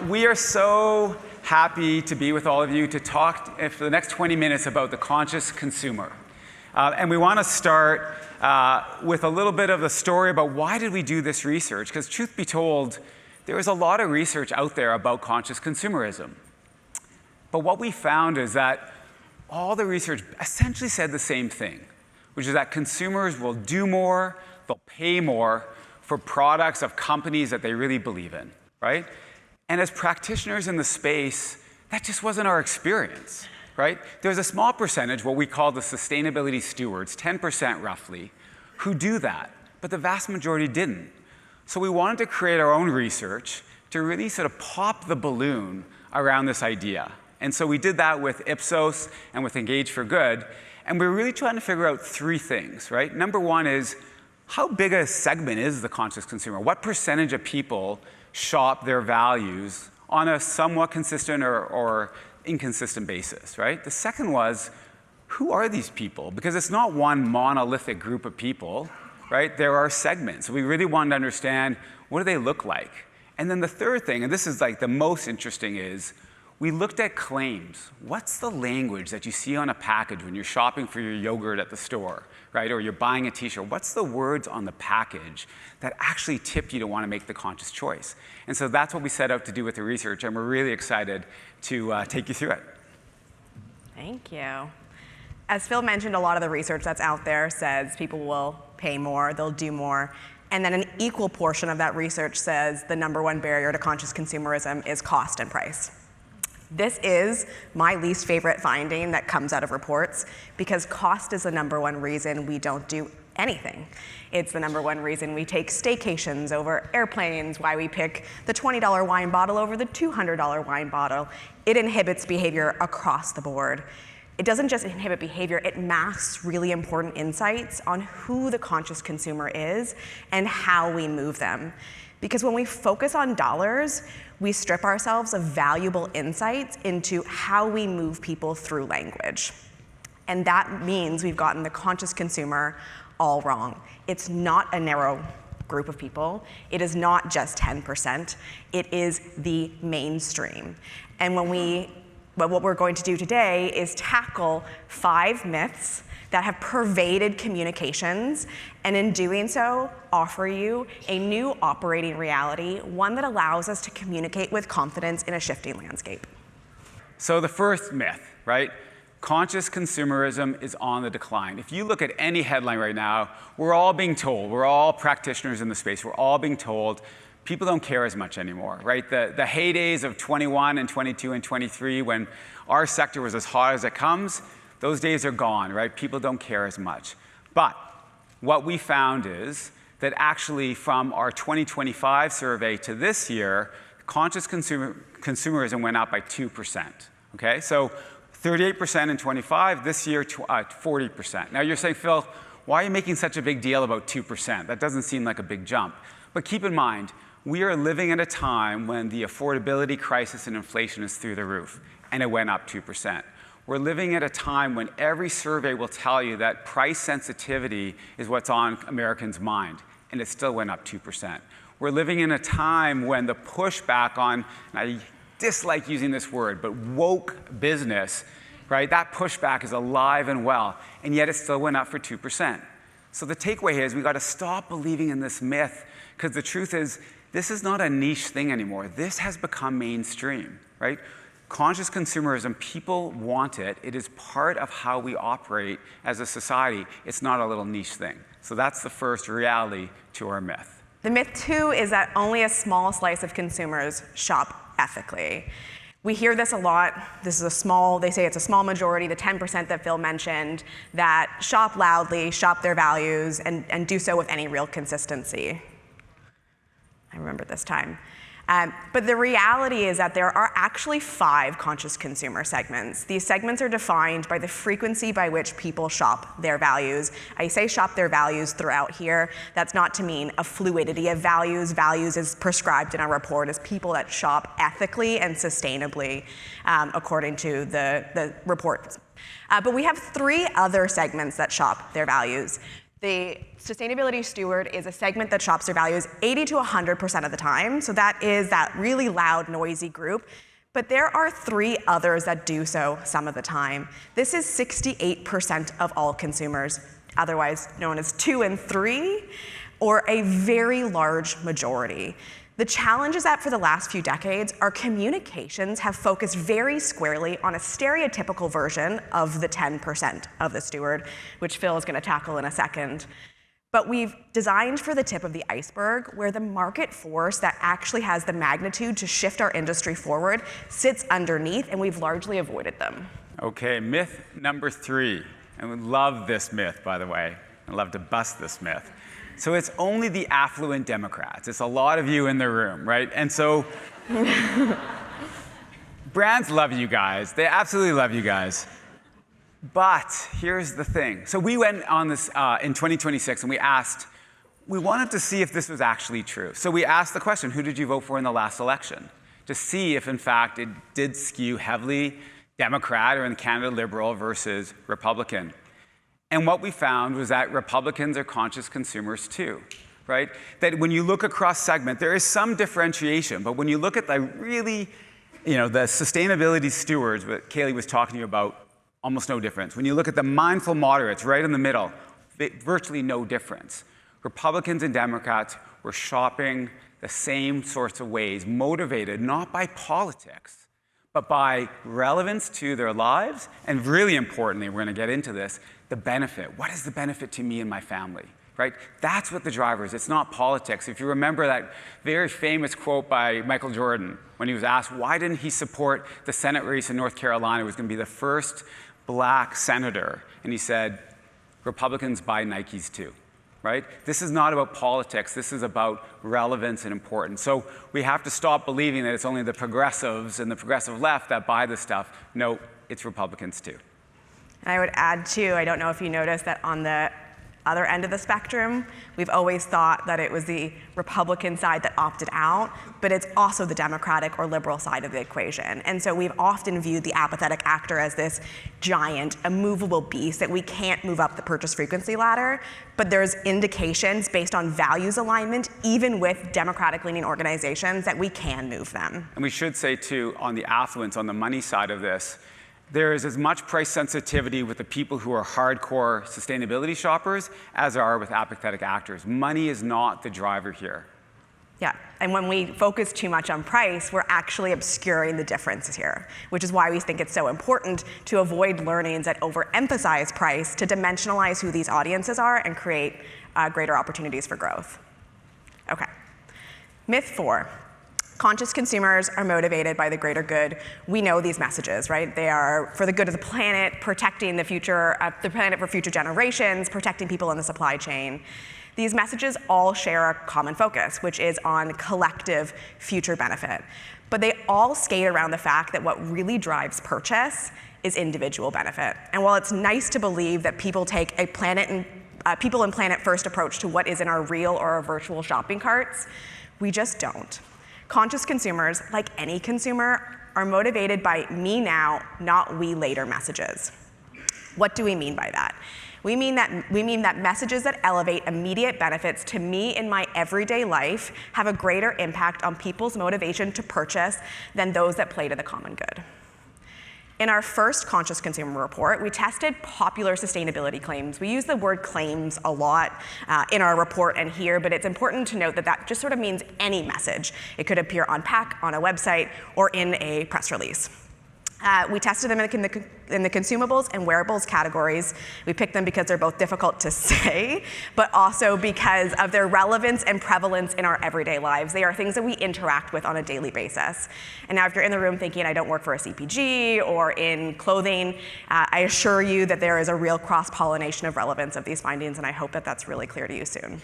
We are so happy to be with all of you to talk for the next 20 minutes about the conscious consumer. And we want to start with a little bit of a story about why did we do this research? Because truth be told, there is a lot of research out there about conscious consumerism. But what we found is that all the research essentially said the same thing, which is that consumers will do more, they'll pay more for products of companies that they really believe in, right? And as practitioners in the space, that just wasn't our experience, right? There's a small percentage, what we call the sustainability stewards, 10% roughly, who do that, but the vast majority didn't. So we wanted to create our own research to really sort of pop the balloon around this idea. And so we did that with Ipsos and with Engage for Good, and we're really trying to figure out three things, right? Number one is, how big a segment is the conscious consumer? What percentage of people shop their values on a somewhat consistent or inconsistent basis, right? The second was, who are these people? Because it's not one monolithic group of people, right? There are segments. We really wanted to understand, what do they look like? And then the third thing, and this is like the most interesting, is we looked at claims. What's the language that you see on a package when you're shopping for your yogurt at the store, right? Or you're buying a t-shirt. What's the words on the package that actually tip you to want to make the conscious choice? And so that's what we set out to do with the research, and we're really excited to take you through it. Thank you. As Phil mentioned, a lot of the research that's out there says people will pay more, they'll do more, and then an equal portion of that research says the number one barrier to conscious consumerism is cost and price. This is my least favorite finding that comes out of reports, because cost is the number one reason we don't do anything. It's the number one reason we take staycations over airplanes, why we pick the $20 wine bottle over the $200 wine bottle. It inhibits behavior across the board. It doesn't just inhibit behavior, it masks really important insights on who the conscious consumer is and how we move them. Because when we focus on dollars, we strip ourselves of valuable insights into how we move people through language. And that means we've gotten the conscious consumer all wrong. It's not a narrow group of people. It is not just 10%. It is the mainstream. And what we're going to do today is tackle 5 myths that have pervaded communications, and in doing so, offer you a new operating reality, one that allows us to communicate with confidence in a shifting landscape. So the first myth, right? Conscious consumerism is on the decline. If you look at any headline right now, we're all being told, we're all practitioners in the space, we're all being told people don't care as much anymore, right? The heydays of 21 and 22 and 23, when our sector was as hot as it comes, those days are gone, right? People don't care as much. But what we found is that actually from our 2025 survey to this year, conscious consumerism went up by 2%, okay? So 38% in 25, this year 40%. Now you're saying, Phil, why are you making such a big deal about 2%? That doesn't seem like a big jump. But keep in mind, we are living at a time when the affordability crisis and inflation is through the roof, and it went up 2%. We're living at a time when every survey will tell you that price sensitivity is what's on Americans' mind, and it still went up 2%. We're living in a time when the pushback on, and I dislike using this word, but woke business, right? That pushback is alive and well, and yet it still went up for 2%. So the takeaway is we got to stop believing in this myth, because the truth is this is not a niche thing anymore. This has become mainstream, right? Conscious consumerism, people want it. It is part of how we operate as a society. It's not a little niche thing. So that's the first reality to our myth. The myth 2 is that only a small slice of consumers shop ethically. We hear this a lot. This is they say it's a small majority, the 10% that Phil mentioned, that shop loudly, shop their values, and do so with any real consistency. I remember this time. But the reality is that there are actually 5 conscious consumer segments. These segments are defined by the frequency by which people shop their values. I say shop their values throughout here. That's not to mean a fluidity of values. Values is prescribed in our report as people that shop ethically and sustainably, according to the report. But we have 3 other segments that shop their values. The sustainability steward is a segment that shops their values 80 to 100% of the time. So that is that really loud, noisy group. But there are 3 others that do so some of the time. This is 68% of all consumers, otherwise known as 2 and 3, or a very large majority. The challenge is that for the last few decades, our communications have focused very squarely on a stereotypical version of the 10% of the steward, which Phil is going to tackle in a second. But we've designed for the tip of the iceberg, where the market force that actually has the magnitude to shift our industry forward sits underneath, and we've largely avoided them. Okay, myth number 3. And we love this myth, by the way. I'd love to bust this myth. So it's only the affluent Democrats. It's a lot of you in the room, right? And so brands love you guys. They absolutely love you guys. But here's the thing. So we went on this in 2026 and we wanted to see if this was actually true. So we asked the question, who did you vote for in the last election? To see if, in fact, it did skew heavily Democrat, or in Canada, Liberal versus Republican. And what we found was that Republicans are conscious consumers too, right? That when you look across segment, there is some differentiation, but when you look at the really, the sustainability stewards that Kaylee was talking to you about, almost no difference. When you look at the mindful moderates right in the middle, virtually no difference. Republicans and Democrats were shopping the same sorts of ways, motivated not by politics, but by relevance to their lives, and really importantly, we're going to get into this, the benefit. What is the benefit to me and my family, right? That's what the driver is. It's not politics. If you remember that very famous quote by Michael Jordan when he was asked why didn't he support the Senate race in North Carolina, it was going to be the first black senator, and he said, Republicans buy Nikes too, right? This is not about politics. This is about relevance and importance. So we have to stop believing that it's only the progressives and the progressive left that buy this stuff. No, it's Republicans too. And I would add too, I don't know if you noticed that on the other end of the spectrum, we've always thought that it was the Republican side that opted out, but it's also the Democratic or liberal side of the equation. And so we've often viewed the apathetic actor as this giant, immovable beast that we can't move up the purchase frequency ladder, but there's indications based on values alignment, even with Democratic-leaning organizations, that we can move them. And we should say too, on the affluence, on the money side of this, there is as much price sensitivity with the people who are hardcore sustainability shoppers as there are with apathetic actors. Money is not the driver here. Yeah, and when we focus too much on price, we're actually obscuring the differences here, which is why we think it's so important to avoid learnings that overemphasize price, to dimensionalize who these audiences are and create greater opportunities for growth. Okay, myth 4. Conscious consumers are motivated by the greater good. We know these messages, right? They are for the good of the planet, protecting the planet for future generations, protecting people in the supply chain. These messages all share a common focus, which is on collective future benefit. But they all skate around the fact that what really drives purchase is individual benefit. And while it's nice to believe that people take a people and planet first approach to what is in our real or our virtual shopping carts, we just don't. Conscious consumers, like any consumer, are motivated by me now, not we later messages. What do we mean by that? We mean that messages that elevate immediate benefits to me in my everyday life have a greater impact on people's motivation to purchase than those that play to the common good. In our first Conscious Consumer Report, we tested popular sustainability claims. We use the word claims a lot in our report and here, but it's important to note that that just sort of means any message. It could appear on pack, on a website, or in a press release. We tested them in the consumables and wearables categories. We picked them because they're both difficult to say, but also because of their relevance and prevalence in our everyday lives. They are things that we interact with on a daily basis. And now if you're in the room thinking, I don't work for a CPG or in clothing, I assure you that there is a real cross-pollination of relevance of these findings, and I hope that that's really clear to you soon.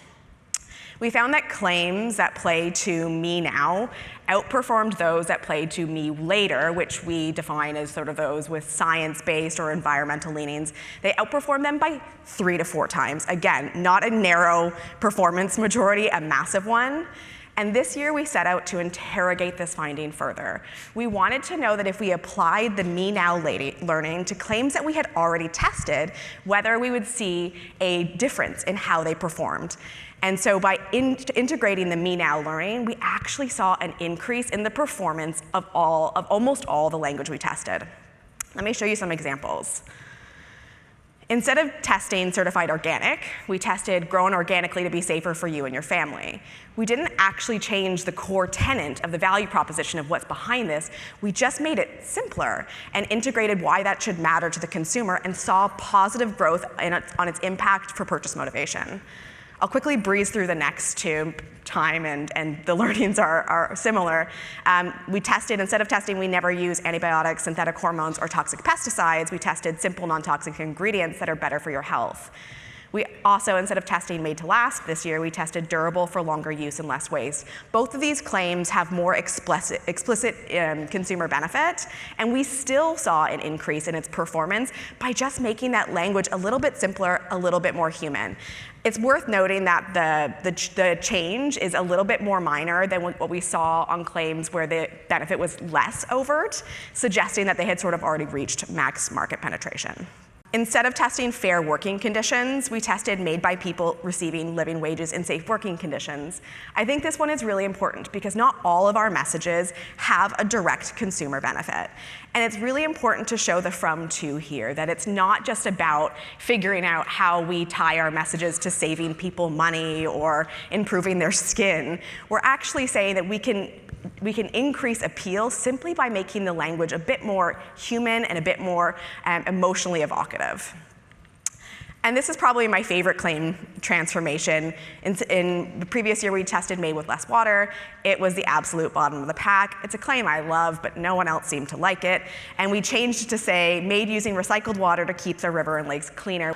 We found that claims that play to me now outperformed those that play to me later, which we define as sort of those with science-based or environmental leanings. They outperformed them by 3 to 4 times. Again, not a narrow performance majority, a massive one. And this year we set out to interrogate this finding further. We wanted to know that if we applied the me now learning to claims that we had already tested, whether we would see a difference in how they performed. And so by integrating the me now learning, we actually saw an increase in the performance of almost all the language we tested. Let me show you some examples. Instead of testing certified organic, we tested grown organically to be safer for you and your family. We didn't actually change the core tenet of the value proposition of what's behind this. We just made it simpler and integrated why that should matter to the consumer and saw positive growth on its impact for purchase motivation. I'll quickly breeze through the next two. Time and the learnings are similar. We tested, instead of testing, we never use antibiotics, synthetic hormones, or toxic pesticides. We tested simple non-toxic ingredients that are better for your health. We also, instead of testing made to last this year, we tested durable for longer use and less waste. Both of these claims have more explicit consumer benefit, and we still saw an increase in its performance by just making that language a little bit simpler, a little bit more human. It's worth noting that the change is a little bit more minor than what we saw on claims where the benefit was less overt, suggesting that they had sort of already reached max market penetration. Instead of testing fair working conditions, we tested made by people receiving living wages in safe working conditions. I think this one is really important because not all of our messages have a direct consumer benefit. And it's really important to show the from to here, that it's not just about figuring out how we tie our messages to saving people money or improving their skin. We're actually saying that we can increase appeal simply by making the language a bit more human and a bit more emotionally evocative. And this is probably my favorite claim transformation. In the previous year, we tested made with less water. It was the absolute bottom of the pack. It's a claim I love, but no one else seemed to like it. And we changed to say, made using recycled water to keep the river and lakes cleaner.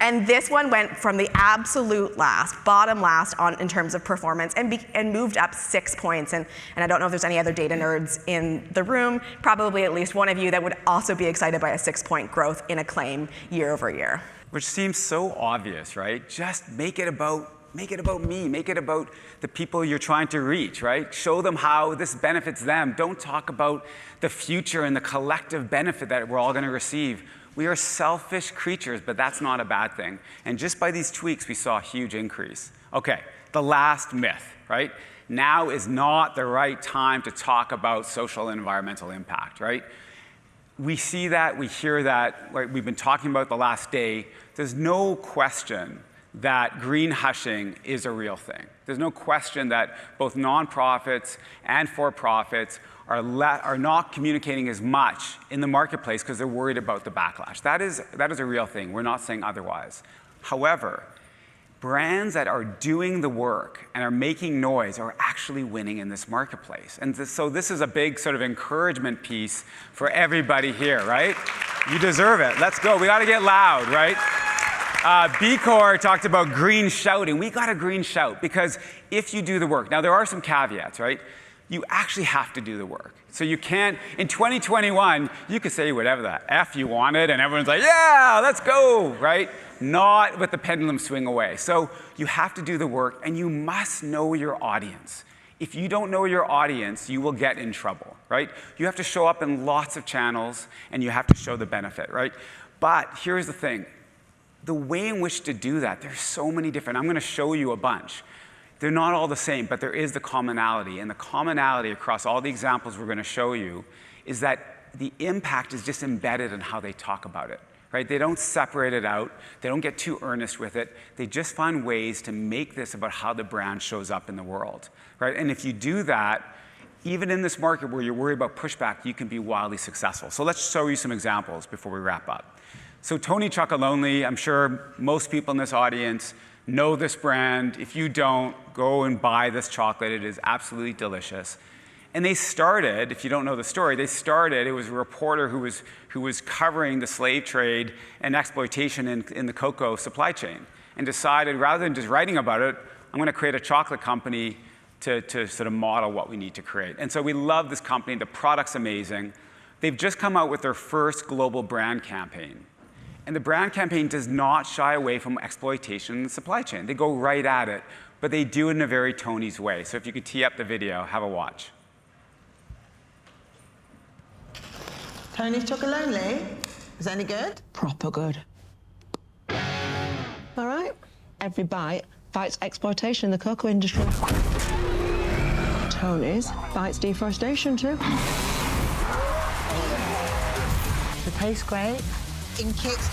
And this one went from the absolute last, bottom last in terms of performance and moved up 6 points. And I don't know if there's any other data nerds in the room, probably at least one of you that would also be excited by a 6-point growth in a claim year over year. Which seems so obvious, right? Just make it about me, make it about the people you're trying to reach, right? Show them how this benefits them. Don't talk about the future and the collective benefit that we're all going to receive. We are selfish creatures, but that's not a bad thing. And just by these tweaks, we saw a huge increase. Okay, the last myth, right? Now is not the right time to talk about social and environmental impact, right? We see that, we hear that, right? We've been talking about the last day. There's no question that green hushing is a real thing. There's no question that both nonprofits and for-profits are not communicating as much in the marketplace because they're worried about the backlash. That is a real thing. We're not saying otherwise. However, brands that are doing the work and are making noise are actually winning in this marketplace. And so this is a big sort of encouragement piece for everybody here, right? You deserve it. Let's go. We got to get loud, right? B Corp talked about green shouting. We got a green shout because if you do the work, now there are some caveats, right? You actually have to do the work. So you can't, in 2021, you could say whatever the F you wanted and everyone's like, yeah, let's go, right? Not with the pendulum swing away. So you have to do the work and you must know your audience. If you don't know your audience, you will get in trouble, right? You have to show up in lots of channels and you have to show the benefit, right? But here's the thing. The way in which to do that, there's so many different, I'm going to show you a bunch. They're not all the same, but there is the commonality. And the commonality across all the examples we're going to show you is that the impact is just embedded in how they talk about it, right? They don't separate it out. They don't get too earnest with it. They just find ways to make this about how the brand shows up in the world, right? And if you do that, even in this market where you're worried about pushback, you can be wildly successful. So let's show you some examples before we wrap up. So Tony Chocolonely, I'm sure most people in this audience know this brand. If you don't, go and buy this chocolate. It is absolutely delicious. And they started, if you don't know the story, it was a reporter who was covering the slave trade and exploitation in the cocoa supply chain and decided rather than just writing about it, I'm going to create a chocolate company to sort of model what we need to create. And so we love this company. The product's amazing. They've just come out with their first global brand campaign. And the brand campaign does not shy away from exploitation in the supply chain. They go right at it but they do it in a very Tony's way. So if you could tee up the video, have a watch. Tony's Chocolonely. Is that any good? Proper good. All right. Every bite fights exploitation in the cocoa industry. Tony's fights deforestation too. It tastes great. In kits.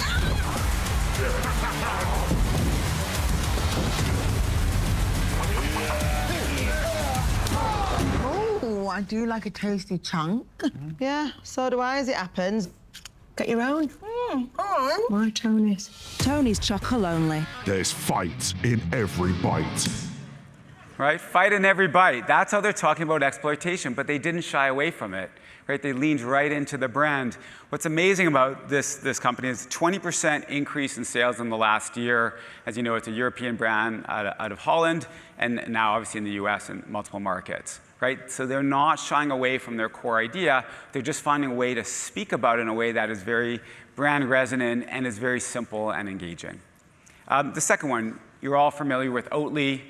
Oh, I do like a tasty chunk. Yeah, so do I as it happens. Get your own. Why Tony's? Tony's Chocolonely. There's fight in every bite. Right? Fight in every bite. That's how they're talking about exploitation, but they didn't shy away from it. Right? They leaned right into the brand. What's amazing about this company is 20% increase in sales in the last year. As you know, it's a European brand out of Holland, and now obviously in the US and multiple markets. Right? So they're not shying away from their core idea. They're just finding a way to speak about it in a way that is very brand resonant and is very simple and engaging. The second one, you're all familiar with Oatly.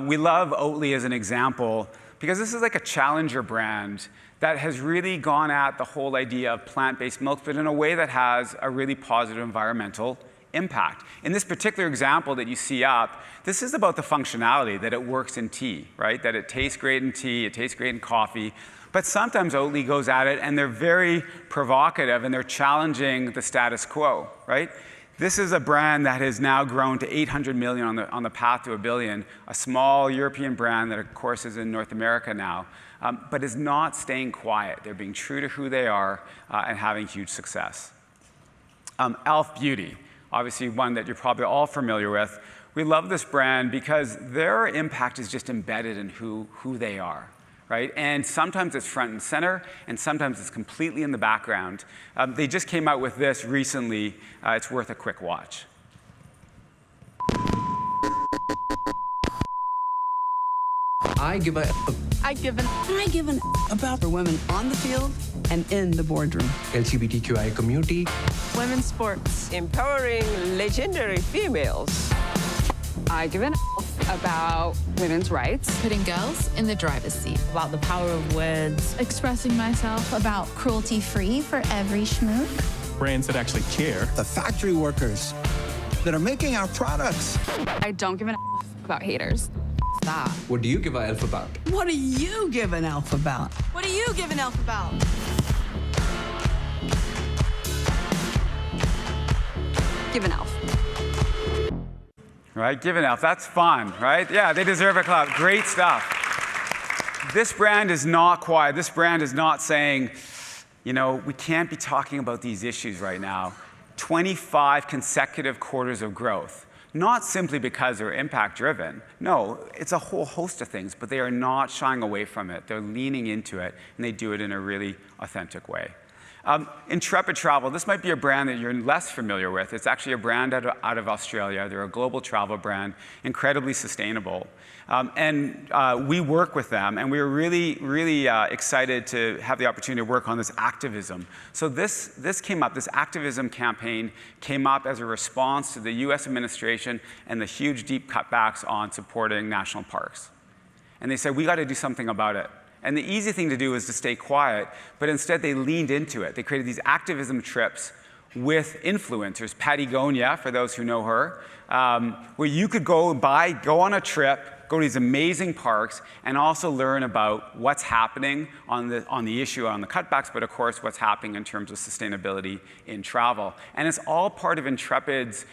We love Oatly as an example because this is like a challenger brand that has really gone at the whole idea of plant-based milk, but in a way that has a really positive environmental impact. In this particular example that you see up, this is about the functionality, that it works in tea, right? That it tastes great in tea, it tastes great in coffee. But sometimes Oatly goes at it and they're very provocative and they're challenging the status quo, right? This is a brand that has now grown to 800 million on the path to $1 billion, a small European brand that of course is in North America now, but is not staying quiet. They're being true to who they are and having huge success. e.l.f. Beauty, obviously one that you're probably all familiar with. We love this brand because their impact is just embedded in who they are. Right? And sometimes it's front and center, and sometimes it's completely in the background. They just came out with this recently. It's worth a quick watch. I give an about for women on the field and in the boardroom. LGBTQI community. Women's sports. Empowering legendary females. I give an about women's rights. Putting girls in the driver's seat. About the power of words. Expressing myself about cruelty-free for every schmook. Brands that actually care. The factory workers that are making our products. I don't give an about haters. That. What do you give an elf about? What do you give an elf about? What do you give an elf about? Give an elf. Right, give an elf, that's fun, right? Yeah, they deserve a clap, great stuff. This brand is not quiet. This brand is not saying, you know, we can't be talking about these issues right now. 25 consecutive quarters of growth. Not simply because they're impact driven. No, it's a whole host of things, but they are not shying away from it. They're leaning into it, and they do it in a really authentic way. Intrepid Travel, this might be a brand that you're less familiar with. It's actually a brand out of Australia. They're a global travel brand, incredibly sustainable. We work with them, and we were really excited to have the opportunity to work on this activism. So this came up, this activism campaign came up as a response to the US administration and the huge deep cutbacks on supporting national parks. And they said, we got to do something about it. And the easy thing to do is to stay quiet, but instead they leaned into it. They created these activism trips with influencers. Patty Gonia, for those who know her, where you could go on a trip, go to these amazing parks, and also learn about what's happening on the issue on the cutbacks, but of course what's happening in terms of sustainability in travel. And it's all part of Intrepid's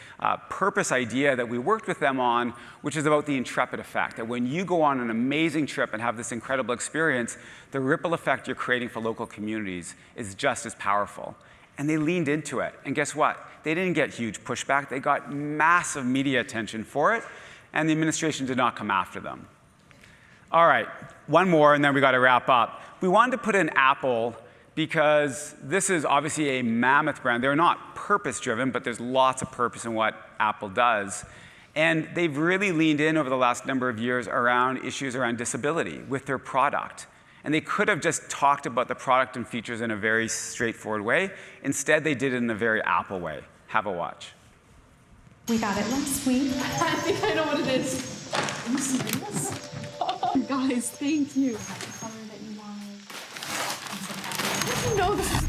purpose idea that we worked with them on, which is about the Intrepid effect, that when you go on an amazing trip and have this incredible experience, the ripple effect you're creating for local communities is just as powerful. And they leaned into it. And guess what? They didn't get huge pushback. They got massive media attention for it, and the administration did not come after them. All right, one more, and then we got to wrap up. We wanted to put in Apple because this is obviously a mammoth brand. They're not purpose-driven, but there's lots of purpose in what Apple does. And they've really leaned in over the last number of years around issues around disability with their product. And they could have just talked about the product and features in a very straightforward way. Instead, they did it in a very Apple way. Have a watch. We got it last week. I think I know what it is. you serious? Guys, thank you. The color that you wanted. No, this is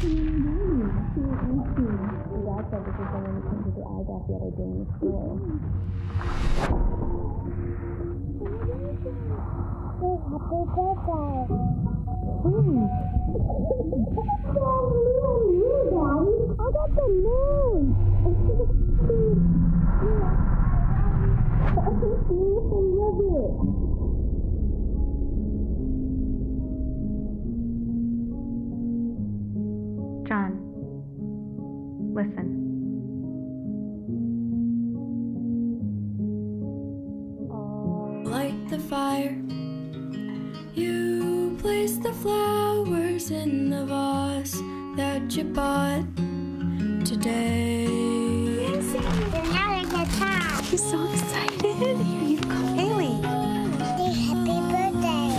John, listen. Light the fire. You place the flowers in the vase that you bought today. I'm so excited. Here you go. Haley. Happy birthday.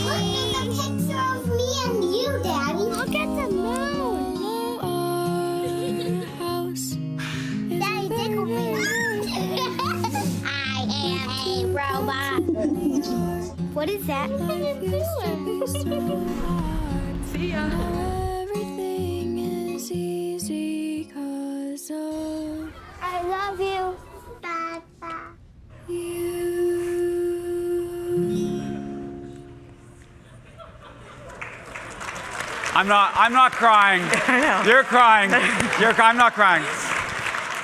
Look at the picture of me and you, Daddy. Look at the moon. Daddy, tickle me. I am a robot. What is that? See ya. Everything is easy 'cause of I love you, Papa. I'm not crying. I know. You're crying. I'm not crying.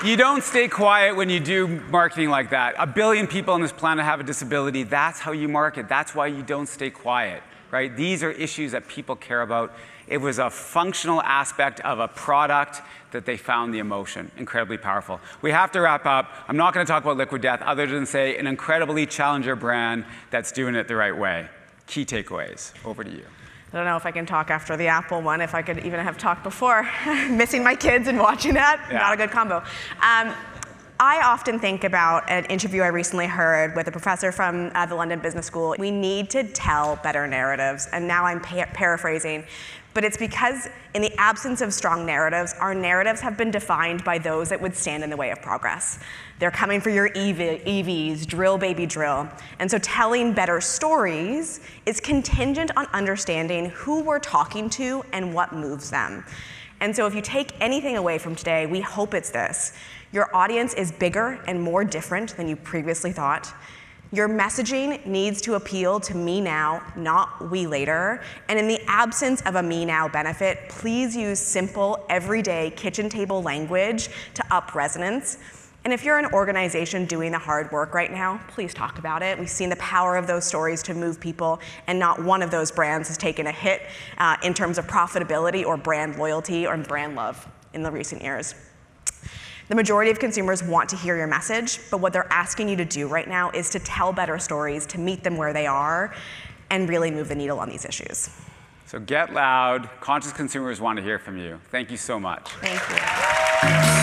You don't stay quiet when you do marketing like that. 1 billion people on this planet have a disability. That's how you market. That's why you don't stay quiet, right? These are issues that people care about. It was a functional aspect of a product that they found the emotion. Incredibly powerful. We have to wrap up. I'm not going to talk about Liquid Death other than say an incredibly challenger brand that's doing it the right way. Key takeaways. Over to you. I don't know if I can talk after the Apple one, if I could even have talked before. Missing my kids and watching that, not a good combo. I often think about an interview I recently heard with a professor from the London Business School. We need to tell better narratives, and now I'm paraphrasing, but it's because in the absence of strong narratives, our narratives have been defined by those that would stand in the way of progress. They're coming for your EVs, drill baby drill. And so telling better stories is contingent on understanding who we're talking to and what moves them. And so if you take anything away from today, we hope it's this. Your audience is bigger and more different than you previously thought. Your messaging needs to appeal to me now, not we later. And in the absence of a me now benefit, please use simple, everyday kitchen table language to up resonance. And if you're an organization doing the hard work right now, please talk about it. We've seen the power of those stories to move people, and not one of those brands has taken a hit in terms of profitability or brand loyalty or brand love in the recent years. The majority of consumers want to hear your message, but what they're asking you to do right now is to tell better stories, to meet them where they are, and really move the needle on these issues. So get loud. Conscious consumers want to hear from you. Thank you so much. Thank you.